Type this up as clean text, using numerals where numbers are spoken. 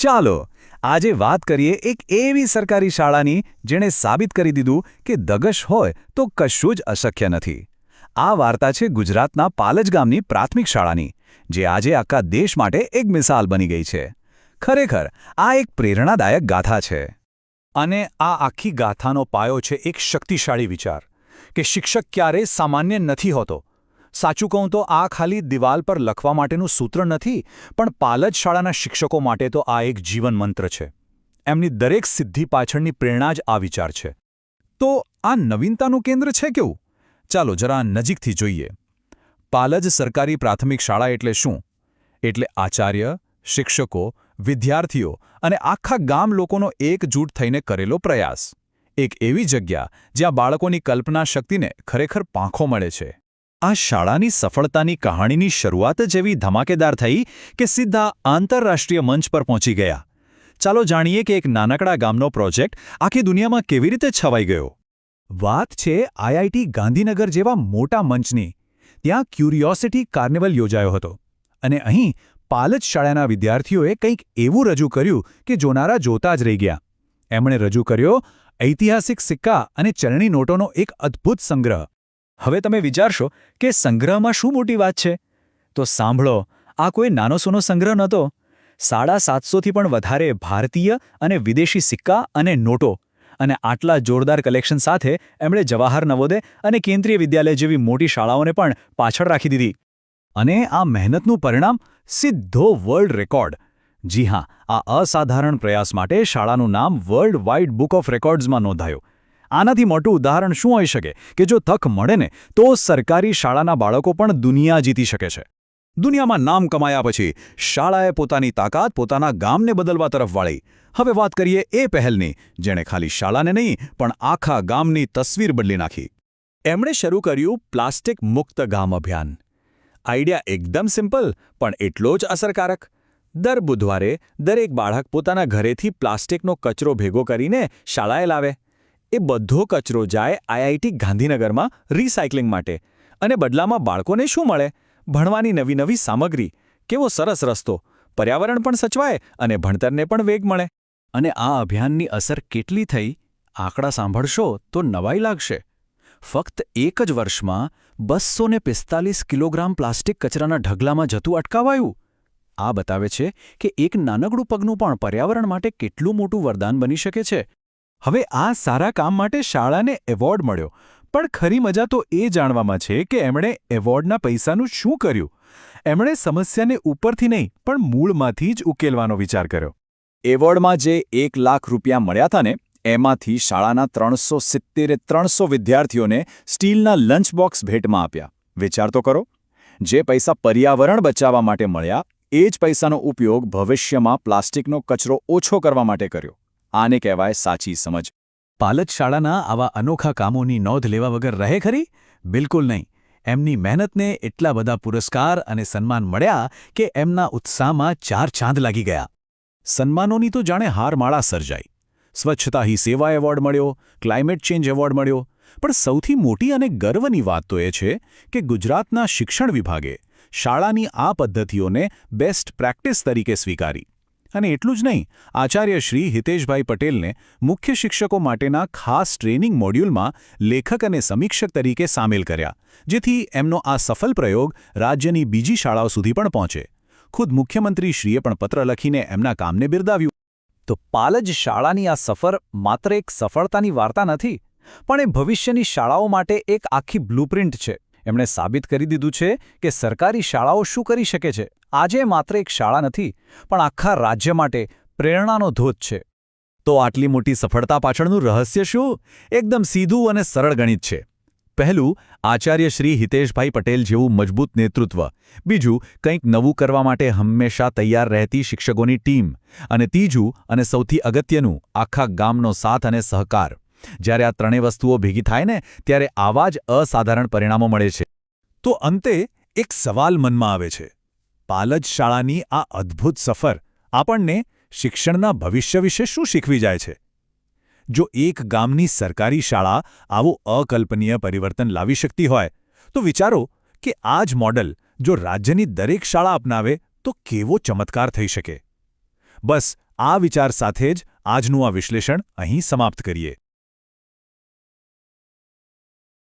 ચાલો આજે વાત કરીએ એક એવી સરકારી શાળાની જેણે સાબિત કરી દીધું કે દગશ હોય તો કશું જ અશક્ય નથી. આ વાર્તા છે ગુજરાતના પાલજ ગામની પ્રાથમિક શાળાની, જે આજે આખા દેશ માટે એક મિસાલ બની ગઈ છે. ખરેખર આ એક પ્રેરણાદાયક ગાથા છે. અને આ આખી ગાથાનો પાયો છે એક શક્તિશાળી વિચાર કે શિક્ષક ક્યારેય સામાન્ય નથી હોતો. સાચું કહું તો આ ખાલી દિવાલ પર લખવા માટેનું સૂત્ર નથી, પણ પાલજ શાળાના શિક્ષકો માટે તો આ એક જીવન મંત્ર છે. એમની દરેક સિદ્ધિ પાછળની પ્રેરણા જ આ વિચાર છે. તો આ નવીનતાનું કેન્દ્ર છે કેવું? ચાલો જરા નજીકથી જોઈએ. પાલજ સરકારી પ્રાથમિક શાળા એટલે શું? એટલે આચાર્ય, શિક્ષકો, વિદ્યાર્થીઓ અને આખા ગામ લોકોનો એકજૂટ થઈને કરેલો પ્રયાસ. એક એવી જગ્યા જ્યાં બાળકોની કલ્પના શક્તિને ખરેખર પાંખો મળે છે. આ શાળાની સફળતાની કહાણીની શરૂઆત જ એવી ધમાકેદાર થઈ કે સીધા આંતરરાષ્ટ્રીય મંચ પર પહોંચી ગયા. ચાલો જાણીએ કે એક નાનકડા ગામનો પ્રોજેક્ટ આખી દુનિયામાં કેવી રીતે છવાઈ ગયો. વાત છે આઈઆઈટી ગાંધીનગર જેવા મોટા મંચની. ત્યાં ક્યુરિયોસિટી કાર્નિવલ યોજાયો હતો. અને અહીં પાલજ શાળાના વિદ્યાર્થીઓએ કંઈક એવું રજૂ કર્યું કે જોનારા જોતા જ રહી ગયા. એમણે રજૂ કર્યો ઐતિહાસિક સિક્કા અને ચલણી નોટોનો એક અદ્ભુત સંગ્રહ. હવે તમે વિચારશો કે સંગ્રહમાં શું મોટી વાત છે? તો સાંભળો, આ કોઈ નાનો સૂનો સંગ્રહ નહોતો. 750થી પણ વધારે ભારતીય અને વિદેશી સિક્કા અને નોટો. અને આટલા જોરદાર કલેક્શન સાથે એમણે જવાહર નવોદય અને કેન્દ્રીય વિદ્યાલય જેવી મોટી શાળાઓને પણ પાછળ રાખી દીધી. અને આ મહેનતનું પરિણામ સીધો વર્લ્ડ રેકોર્ડ. જી હા, આ અસાધારણ પ્રયાસ માટે શાળાનું નામ વર્લ્ડ વાઇડ બુક ઓફ રેકોર્ડ્સમાં નોંધાયું. આનાથી મોટું ઉદાહરણ શું હોઈ શકે કે જો તક મળે ને તો સરકારી શાળાના બાળકો પણ દુનિયા જીતી શકે છે. દુનિયામાં નામ કમાયા પછી શાળાએ પોતાની તાકાત પોતાના ગામને બદલવા તરફ વાળી. હવે વાત કરીએ એ પહેલની, જેણે ખાલી શાળાને નહીં પણ આખા ગામની તસવીર બદલી નાખી. એમણે શરૂ કર્યું પ્લાસ્ટિક મુક્ત ગામ અભિયાન. આઈડિયા એકદમ સિમ્પલ પણ એટલો જ અસરકારક. દર બુધવારે દરેક બાળક પોતાના ઘરેથી પ્લાસ્ટિકનો કચરો ભેગો કરીને શાળાએ લાવે. એ બધો કચરો જાય આઈઆઈટી ગાંધીનગરમાં રિસાયકલિંગ માટે. અને બદલામાં બાળકોને શું મળે? ભણવાની નવી નવી સામગ્રી. કેવો સરસ રસ્તો! પર્યાવરણ પણ સચવાય અને ભણતરને પણ વેગ મળે. અને આ અભિયાનની અસર કેટલી થઈ? આંકડા સાંભળશો તો નવાઈ લાગશે. ફક્ત એક જ વર્ષમાં 245 કિલોગ્રામ પ્લાસ્ટિક કચરાના ઢગલામાં જતું અટકાવાયું. આ બતાવે છે કે એક નાનકડું પગલું પણ પર્યાવરણ માટે કેટલું મોટું વરદાન બની શકે છે. હવે આ સારા કામ માટે શાળાને એવોર્ડ મળ્યો, પણ ખરી મજા તો એ જાણવામાં છે કે એમણે એવોર્ડના પૈસાનું શું કર્યું. એમણે સમસ્યાને ઉપરથી નહીં પણ મૂળમાંથી જ ઉકેલવાનો વિચાર કર્યો. એવોર્ડમાં જે 1 લાખ રૂપિયા મળ્યા હતા ને, એમાંથી શાળાના 370 વિદ્યાર્થીઓને સ્ટીલના લંચ બોક્સ ભેટમાં આપ્યા. વિચાર તો કરો, જે પૈસા પર્યાવરણ બચાવવા માટે મળ્યા એ જ પૈસાનો ઉપયોગ ભવિષ્યમાં પ્લાસ્ટિકનો કચરો ઓછો કરવા માટે કર્યો. આને કહેવાય સાચી સમજ. પાલજ શાળાના આવા અનોખા કામોની નોંધ લેવા વગર રહે ખરી? બિલકુલ નહીં. એમની મહેનતને એટલા બધા પુરસ્કાર અને સન્માન મળ્યા કે એમના ઉત્સાહમાં 4 ચાંદ લાગી ગયા. સન્માનોની તો જાણે હારમાળા સર્જાઈ. સ્વચ્છતા હી સેવા એવોર્ડ મળ્યો, ક્લાઇમેટ ચેન્જ એવોર્ડ મળ્યો. પણ સૌથી મોટી અને ગર્વની વાત તો એ છે કે ગુજરાતના શિક્ષણ વિભાગે શાળાની આ પદ્ધતિઓને બેસ્ટ પ્રેક્ટિસ તરીકે સ્વીકારી. અને એટલું જ નહીં, આચાર્ય શ્રી હિતેશભાઈ પટેલને મુખ્ય શિક્ષકો માટેના ખાસ ટ્રેનિંગ મોડ્યુલમાં લેખક અને સમીક્ષક તરીકે સામેલ કર્યા, જેથી એમનો આ સફળ પ્રયોગ રાજ્યની બીજી શાળાઓ સુધી પણ પહોંચે. ખુદ મુખ્યમંત્રીશ્રીએ પણ પત્ર લખીને એમના કામને બિરદાવ્યું. તો પાલજ શાળાની આ સફર માત્ર એક સફળતાની વાર્તા નથી, પણ એ ભવિષ્યની શાળાઓ માટે એક આખી બ્લુપ્રિન્ટ છે. એમણે સાબિત કરી દીધું છે કે સરકારી શાળાઓ શું કરી શકે છે. આજે માત્ર એક શાળા નથી, પણ આખા રાજ્ય માટે પ્રેરણાનો ધોધ છે. તો આટલી મોટી સફળતા પાછળનું રહસ્ય શું? એકદમ સીધું અને સરળ ગણિત છે. પહેલું, આચાર્ય શ્રી હિતેશભાઈ પટેલ જેવું મજબૂત નેતૃત્વ. બીજું, કંઈક નવું કરવા માટે હંમેશા તૈયાર રહેતી શિક્ષકોની ટીમ. અને ત્રીજું અને સૌથી અગત્યનું, આખા ગામનો સાથ અને સહકાર. જ્યારે આ ત્રણેય વસ્તુઓ ભેગી થાય ને, ત્યારે આવા જ અસાધારણ પરિણામો મળે છે. તો અંતે એક સવાલ મનમાં આવે છે. પાલજ શાળાની આ અદ્ભુત સફર આપણને શિક્ષણના ભવિષ્ય વિશે શું શીખવી જાય છે? જો એક ગામની સરકારી શાળા આવું અકલ્પનીય પરિવર્તન લાવી શકતી હોય, તો વિચારો કે આ જ મોડલ જો રાજ્યની દરેક શાળા અપનાવે તો કેવો ચમત્કાર થઈ શકે. બસ આ વિચાર સાથે જ આજનું આ વિશ્લેષણ અહીં સમાપ્ત કરીએ.